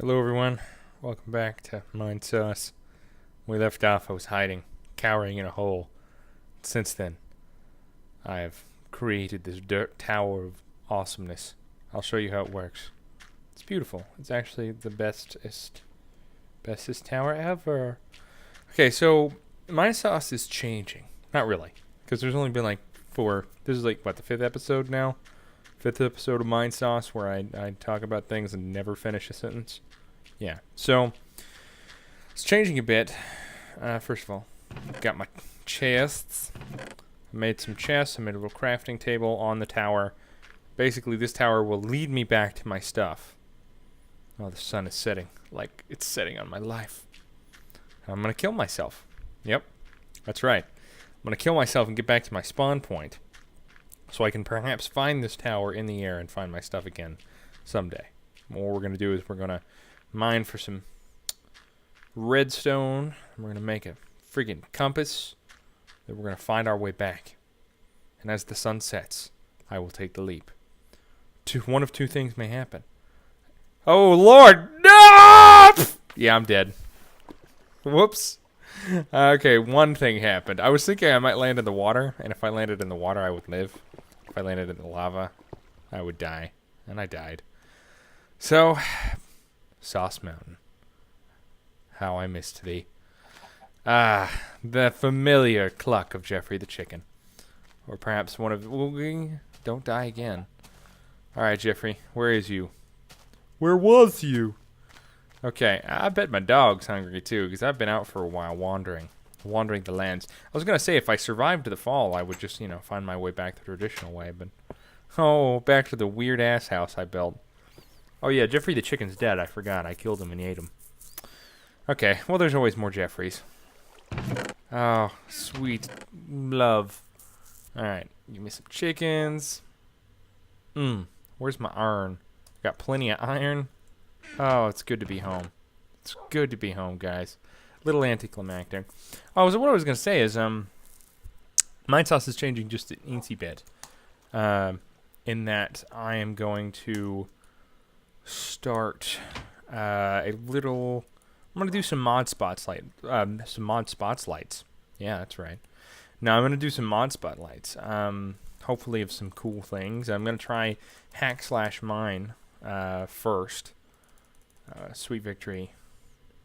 Hello everyone, welcome back to Minesauce. When we left off, I was hiding, cowering in a hole. Since then, I have created this dirt tower of awesomeness. I'll show you how it works. It's beautiful. It's actually the bestest tower ever. Okay, so Minesauce is changing. Not really, because there's only been like this is like, what, the 5th episode now? 5th episode of Minesauce where I talk about things and never finish a sentence. Yeah, so it's changing a bit. First of all, got my chests. I made some chests. I made a little crafting table on the tower. Basically, this tower will lead me back to my stuff. Oh, the sun is setting. Like, it's setting on my life. I'm going to kill myself. Yep, that's right. I'm going to kill myself and get back to my spawn point, so I can perhaps find this tower in the air and find my stuff again someday. What we're going to do is we're going to mine for some redstone. We're going to make a friggin' compass. Then we're going to find our way back. And as the sun sets, I will take the leap. One of two things may happen. Oh, Lord! No! Yeah, I'm dead. Whoops. Okay, one thing happened. I was thinking I might land in the water, and if I landed in the water, I would live. If I landed in the lava, I would die. And I died. So, Sauce Mountain. How I missed thee. Ah, the familiar cluck of Jeffrey the Chicken. Or perhaps one of... Don't die again. Alright, Jeffrey, where is you? Where was you? Okay, I bet my dog's hungry too, because I've been out for a while wandering the lands. I was going to say, if I survived the fall, I would just, find my way back the traditional way, but... Oh, back to the weird-ass house I built. Oh yeah, Jeffrey the Chicken's dead, I forgot. I killed him and ate him. Okay, well there's always more Jeffreys. Oh, sweet love. Alright, give me some chickens. Where's my iron? Got plenty of iron. Oh, it's good to be home. It's good to be home, guys. Little anticlimactic. Oh, so what I was going to say is, Minesauce is changing just an eensy bit. In that I am going to start a little... I'm going to do some mod spotlights. Yeah, that's right. Now I'm going to do some mod spotlights. Hopefully of some cool things. I'm going to try hack/mine first. Sweet Victory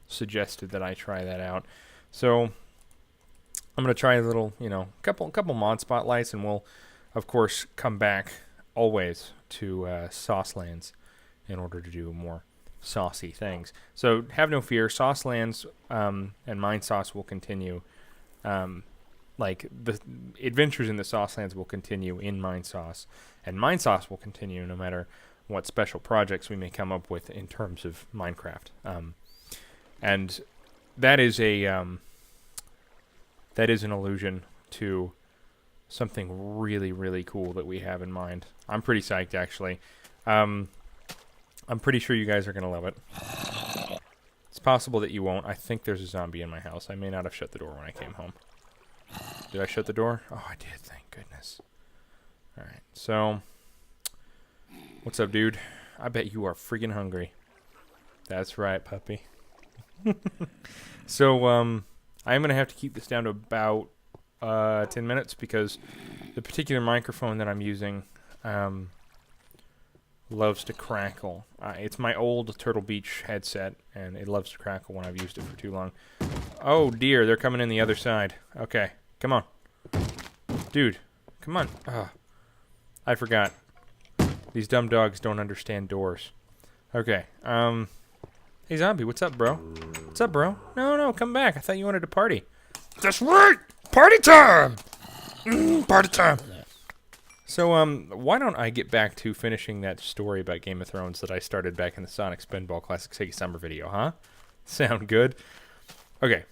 suggested that I try that out. So I'm going to try a little, couple mod spotlights, and we'll, of course, come back always to Saucelands in order to do more saucy things. So have no fear, Saucelands and Minesauce will continue. Like, the adventures in the Saucelands will continue in Minesauce, and Minesauce will continue no matter what special projects we may come up with in terms of Minecraft. And that is an allusion to something really, really cool that we have in mind. I'm pretty psyched, actually. I'm pretty sure you guys are going to love it. It's possible that you won't. I think there's a zombie in my house. I may not have shut the door when I came home. Did I shut the door? Oh, I did. Thank goodness. Alright, so... What's up, dude? I bet you are freaking hungry. That's right, puppy. So, I'm going to have to keep this down to about 10 minutes because the particular microphone that I'm using loves to crackle. It's my old Turtle Beach headset, and it loves to crackle when I've used it for too long. Oh, dear. They're coming in the other side. Okay. Come on. Dude. Come on. I forgot. These dumb dogs don't understand doors. Okay. Hey, zombie. What's up, bro? What's up, bro? No, come back. I thought you wanted to party. That's right! Party time! Party time! So, why don't I get back to finishing that story about Game of Thrones that I started back in the Sonic Spinball Classic Sega Summer video, huh? Sound good? Okay.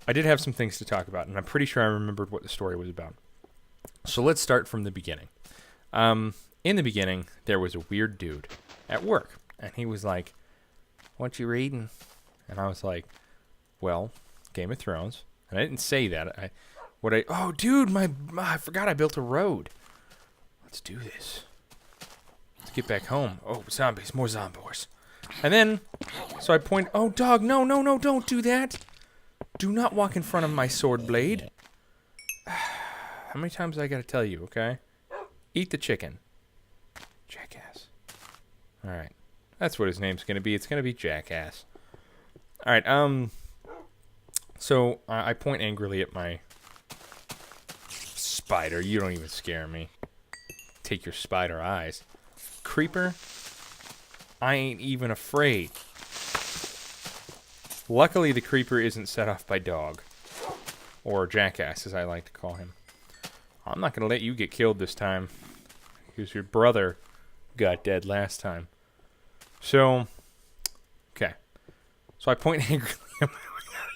I did have some things to talk about, and I'm pretty sure I remembered what the story was about. So let's start from the beginning. In the beginning, there was a weird dude at work, and he was like, "What you reading?" And I was like, "Well, Game of Thrones." And I didn't say that. Oh, dude, I forgot I built a road. Let's do this. Let's get back home. Oh, zombies, more zombies. And then So I point... Oh, dog, no, no, no, don't do that. Do not walk in front of my sword blade. How many times I gotta tell you, okay? Eat the chicken. Jackass. Alright. That's what his name's gonna be. It's gonna be Jackass. Alright, so I point angrily at my spider. You don't even scare me. Take your spider eyes. Creeper, I ain't even afraid. Luckily, the creeper isn't set off by dog. Or Jackass, as I like to call him. I'm not gonna let you get killed this time. Because your brother got dead last time. So, okay. So I point angrily at my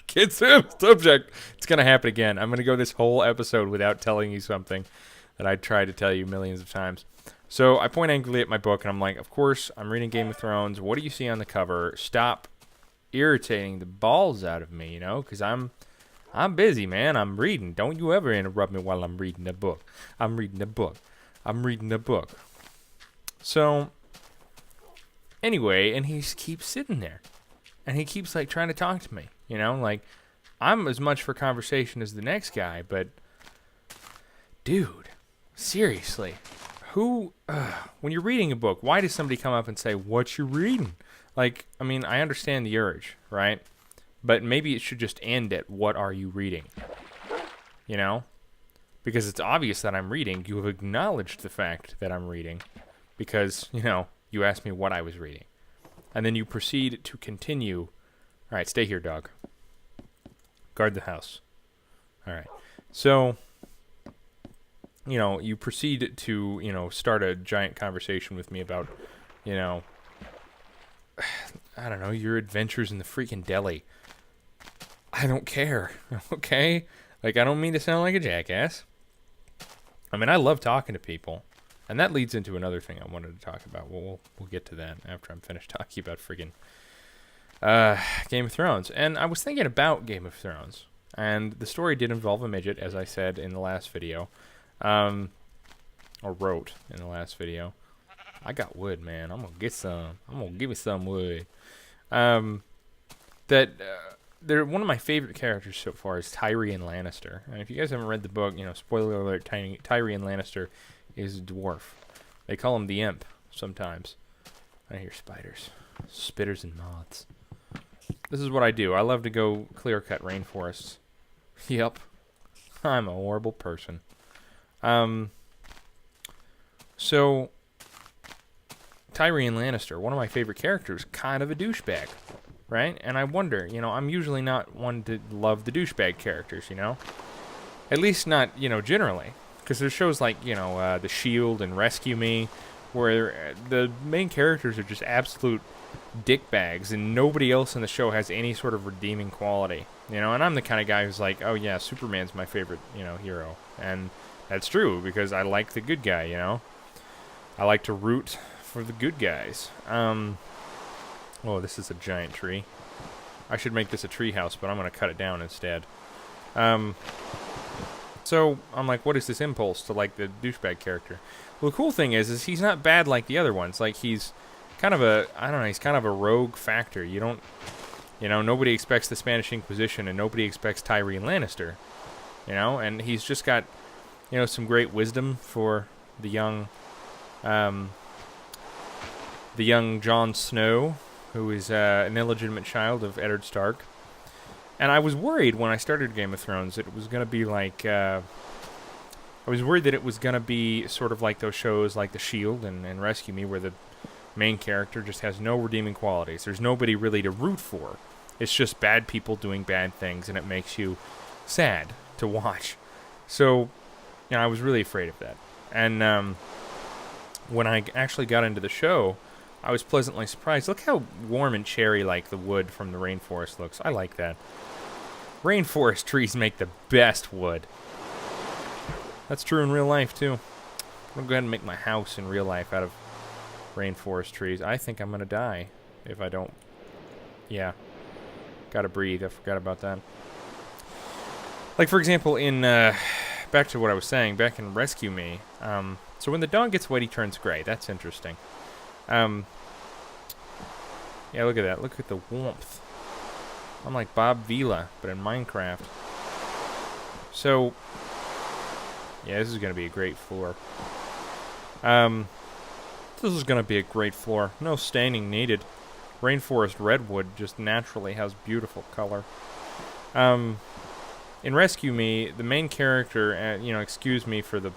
kid's subject. It's gonna happen again. I'm gonna go this whole episode without telling you something that I tried to tell you millions of times. So I point angrily at my book, and I'm like, of course, I'm reading Game of Thrones. What do you see on the cover? Stop irritating the balls out of me, you know? Because I'm busy, man. I'm reading. Don't you ever interrupt me while I'm reading a book. I'm reading a book. I'm reading a book. So, anyway, and he keeps sitting there. And he keeps, like, trying to talk to me, you know? Like, I'm as much for conversation as the next guy, but... Dude, seriously. Who, when you're reading a book, why does somebody come up and say, what you reading? Like, I mean, I understand the urge, right? But maybe it should just end at, what are you reading? You know? Because it's obvious that I'm reading. You have acknowledged the fact that I'm reading. Because, you know, you asked me what I was reading. And then you proceed to continue. Alright, stay here, dog. Guard the house. Alright. So... You know, you proceed to, you know, start a giant conversation with me about, you know, I don't know, your adventures in the freaking deli. I don't care, okay? Like, I don't mean to sound like a jackass. I mean, I love talking to people. And that leads into another thing I wanted to talk about. We'll get to that after I'm finished talking about friggin' Game of Thrones. And I was thinking about Game of Thrones. And the story did involve a midget, as I said in the last video. Or wrote in the last video. I got wood, man. I'm gonna get some. I'm gonna give me some wood. They're one of my favorite characters so far is Tyrion Lannister. And if you guys haven't read the book, you know, spoiler alert, Tyrion Lannister is a dwarf. They call him the Imp sometimes. I hear spiders, spitters, and moths. This is what I do. I love to go clear-cut rainforests. Yep, I'm a horrible person. So, Tyrion Lannister, one of my favorite characters, kind of a douchebag, right? And I wonder, you know, I'm usually not one to love the douchebag characters, you know? At least not, you know, generally. Because there's shows like, you know, The Shield and Rescue Me, where the main characters are just absolute dickbags, and nobody else in the show has any sort of redeeming quality, you know? And I'm the kind of guy who's like, oh yeah, Superman's my favorite, you know, hero. And... that's true, because I like the good guy, you know? I like to root for the good guys. Oh, this is a giant tree. I should make this a tree house, but I'm going to cut it down instead. So, I'm like, what is this impulse to like the douchebag character? Well, the cool thing is he's not bad like the other ones. Like, he's kind of a, I don't know, he's kind of a rogue factor. You don't, you know, nobody expects the Spanish Inquisition, and nobody expects Tyrion Lannister. You know, and he's just got... you know, some great wisdom for the young Jon Snow, who is an illegitimate child of Eddard Stark. And I was worried when I started Game of Thrones that it was going to be like, I was worried that it was going to be sort of like those shows like The Shield and Rescue Me, where the main character just has no redeeming qualities. There's nobody really to root for. It's just bad people doing bad things, and it makes you sad to watch. So... you know, I was really afraid of that. And when I actually got into the show, I was pleasantly surprised. Look how warm and cherry-like the wood from the rainforest looks. I like that. Rainforest trees make the best wood. That's true in real life, too. I'm going to go ahead and make my house in real life out of rainforest trees. I think I'm going to die if I don't... yeah. Gotta breathe. I forgot about that. Like, for example, in... back to what I was saying, back in Rescue Me, so when the dog gets wet, he turns gray. That's interesting. Yeah, look at that. Look at the warmth. I'm like Bob Vila, but in Minecraft. So, yeah, this is going to be a great floor. This is going to be a great floor. No staining needed. Rainforest redwood just naturally has beautiful color. In Rescue Me, the main character, excuse me for the,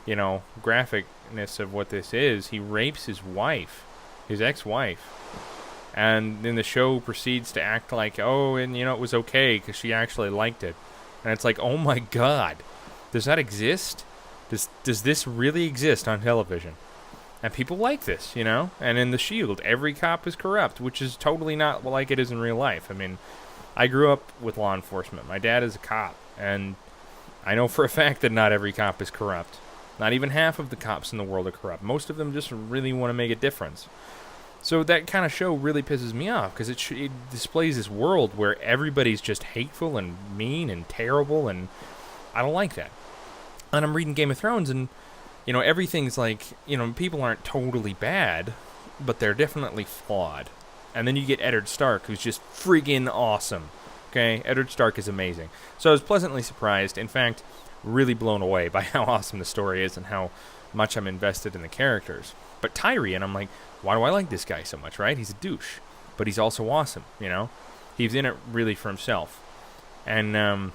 graphicness of what this is, he rapes his wife, his ex-wife. And then the show proceeds to act like, oh, and it was okay because she actually liked it. And it's like, oh my god, does that exist? Does this really exist on television? And people like this, And in The Shield, every cop is corrupt, which is totally not like it is in real life. I mean, I grew up with law enforcement. My dad is a cop, and I know for a fact that not every cop is corrupt. Not even half of the cops in the world are corrupt. Most of them just really want to make a difference. So that kind of show really pisses me off, because it displays this world where everybody's just hateful and mean and terrible, and I don't like that. And I'm reading Game of Thrones, and everything's like, people aren't totally bad, but they're definitely flawed. And then you get Eddard Stark, who's just friggin' awesome. Okay, Eddard Stark is amazing. So I was pleasantly surprised, in fact, really blown away by how awesome the story is and how much I'm invested in the characters. But Tyrion, I'm like, why do I like this guy so much, right? He's a douche, but he's also awesome, He's in it really for himself. And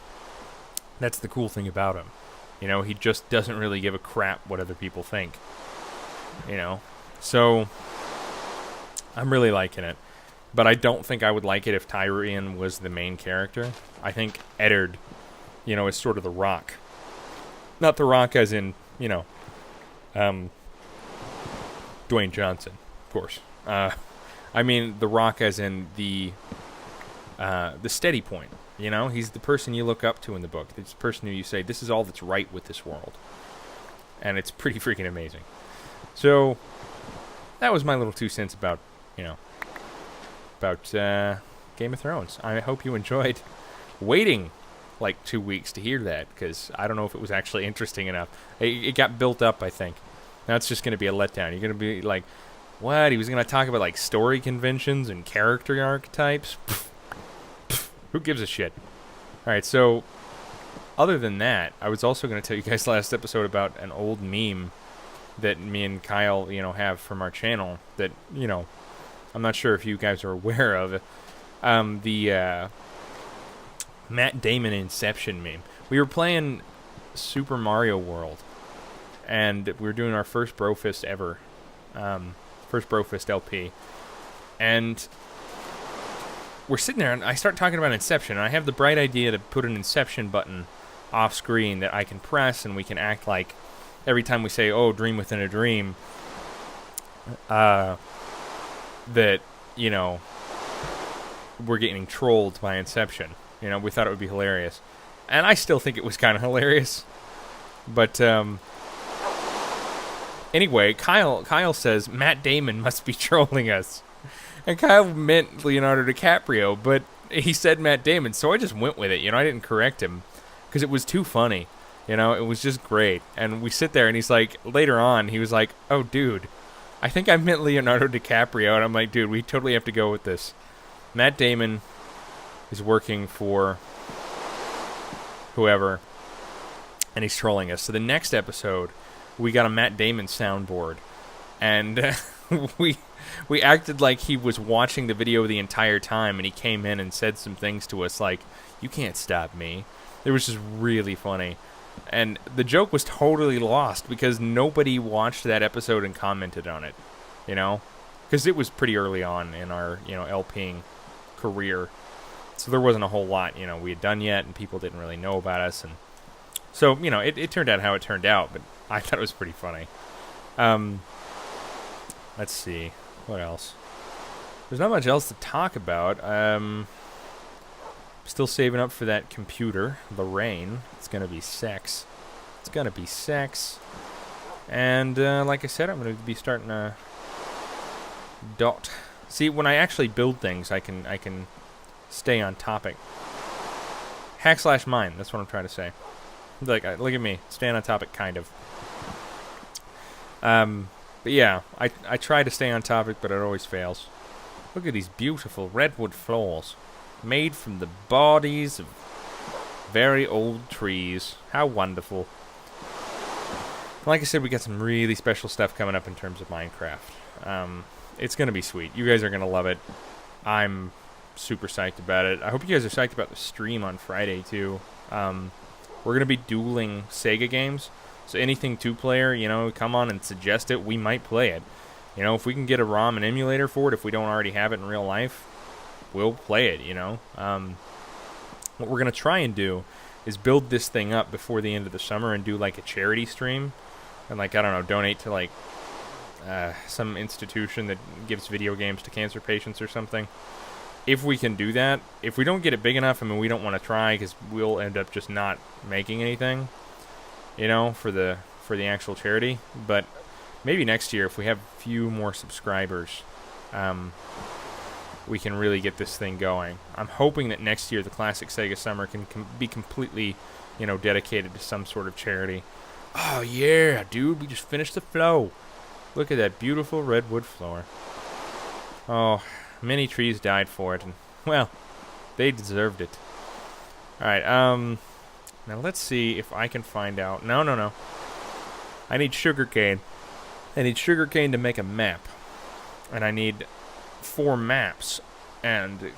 that's the cool thing about him. He just doesn't really give a crap what other people think. So I'm really liking it. But I don't think I would like it if Tyrion was the main character. I think Eddard, is sort of the Rock. Not the Rock as in, Dwayne Johnson, of course. I mean the Rock as in the steady point. He's the person you look up to in the book. It's the person who you say, this is all that's right with this world. And it's pretty freaking amazing. So, that was my little 2 cents about, Game of Thrones. I hope you enjoyed waiting like 2 weeks to hear that, because I don't know if it was actually interesting enough. It got built up, I think. Now it's just going to be a letdown. You're going to be like, what? He was going to talk about like story conventions and character archetypes? Who gives a shit? Alright, so, other than that, I was also going to tell you guys last episode about an old meme that me and Kyle, have from our channel that, I'm not sure if you guys are aware of. The Matt Damon Inception meme. We were playing Super Mario World, and we were doing our first Brofist ever. First Brofist LP. And we're sitting there, and I start talking about Inception, and I have the bright idea to put an Inception button off screen that I can press, and we can act like every time we say, oh, dream within a dream, that, we're getting trolled by Inception. We thought it would be hilarious. And I still think it was kind of hilarious. But, anyway, Kyle says, Matt Damon must be trolling us. And Kyle meant Leonardo DiCaprio, but he said Matt Damon, so I just went with it. I didn't correct him, because it was too funny. It was just great. And we sit there, and he's like, later on, he was like, oh, dude, I think I meant Leonardo DiCaprio. And I'm like, dude, we totally have to go with this. Matt Damon is working for whoever, and he's trolling us. So the next episode, we got a Matt Damon soundboard, and we acted like he was watching the video the entire time, and he came in and said some things to us like, you can't stop me. It was just really funny. And the joke was totally lost because nobody watched that episode and commented on it, because it was pretty early on in our, LPing career. So there wasn't a whole lot, we had done yet, and people didn't really know about us. And so, it turned out how it turned out, but I thought it was pretty funny. Let's see. What else? There's not much else to talk about. Still saving up for that computer, Lorraine. It's going to be sex. It's going to be sex. And, like I said, I'm going to be starting a dot. See, when I actually build things, I can stay on topic. Hack/mine, that's what I'm trying to say. Like, look at me, staying on topic, kind of. But yeah, I try to stay on topic, but it always fails. Look at these beautiful redwood floors, made from the bodies of very old trees. How wonderful. Like I said, we got some really special stuff coming up in terms of Minecraft. It's going to be sweet. You guys are going to love it. I'm super psyched about it. I hope you guys are psyched about the stream on Friday, too. We're going to be dueling Sega games. So anything two-player, you know, come on and suggest it. We might play it. You know, if we can get a ROM and emulator for it, if we don't already have it in real life, we'll play it, you know. What we're going to try and do is build this thing up before the end of the summer and do, like, a charity stream. And, like, I don't know, donate to, like, some institution that gives video games to cancer patients or something. If we can do that, if we don't get it big enough, I mean, we don't want to try because we'll end up just not making anything, you know, for the actual charity. But maybe next year, if we have a few more subscribers, we can really get this thing going. I'm hoping that next year the Classic Sega Summer can be completely, you know, dedicated to some sort of charity. Oh, yeah, dude, we just finished the flow. Look at that beautiful redwood floor. Oh, many trees died for it, and, well, they deserved it. Alright, now let's see if I can find out. No. I need sugarcane. I need sugarcane to make a map. And I need 4 maps. And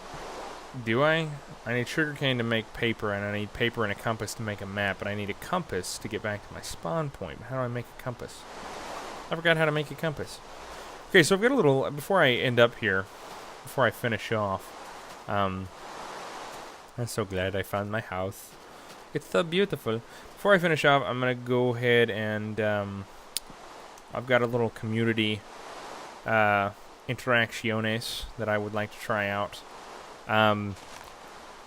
do I? I need sugarcane to make paper, and I need paper and a compass to make a map, and I need a compass to get back to my spawn point. How do I make a compass? I forgot how to make a compass. Okay, so I've got a little, before I end up here, before I finish off, I'm so glad I found my house. It's so beautiful. Before I finish off, I'm going to go ahead and, I've got a little community, interacciones that I would like to try out.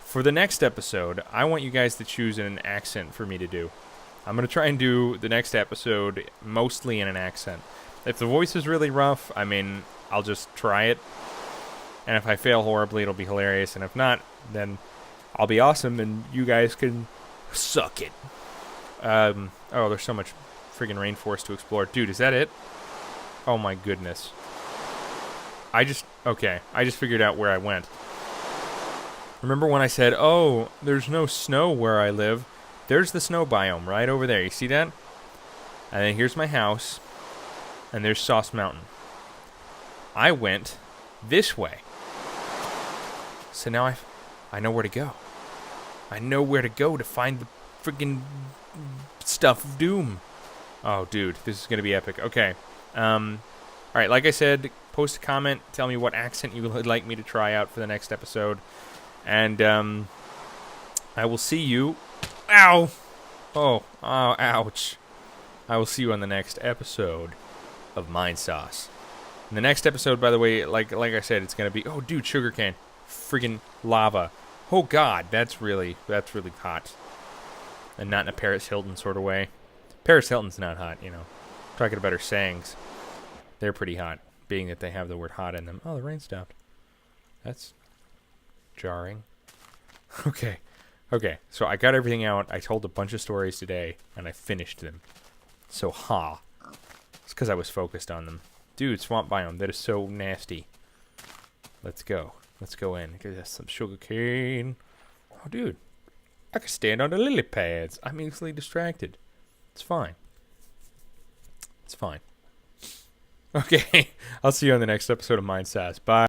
For the next episode, I want you guys to choose an accent for me to do. I'm going to try and do the next episode mostly in an accent. If the voice is really rough, I mean, I'll just try it. And if I fail horribly, it'll be hilarious. And if not, then I'll be awesome and you guys can suck it. Oh, there's so much friggin' rainforest to explore. Dude, is that it? Oh my goodness. Okay, I just figured out where I went. Remember when I said, oh, there's no snow where I live? There's the snow biome right over there. You see that? And then here's my house. And there's Sauce Mountain. I went this way. So now I know where to go. I know where to go to find the freaking stuff of doom. Oh, dude, this is going to be epic. Okay. Alright, like I said, post a comment. Tell me what accent you would like me to try out for the next episode. And, I will see you... Ow! Oh, ouch. I will see you on the next episode of Minesauce. In the next episode, by the way, like I said, it's going to be... Oh, dude, sugarcane. Friggin' lava. Oh, God, that's really hot. And not in a Paris Hilton sort of way. Paris Hilton's not hot, you know. Talking about her sayings. They're pretty hot, being that they have the word hot in them. Oh, the rain stopped. That's jarring. Okay, so I got everything out. I told a bunch of stories today, and I finished them. So, it's because I was focused on them. Dude, swamp biome, that is so nasty. Let's go in. Get us some sugar cane. Oh, dude, I can stand on the lily pads. I'm easily distracted. It's fine. Okay, I'll see you on the next episode of Minesauce. Bye.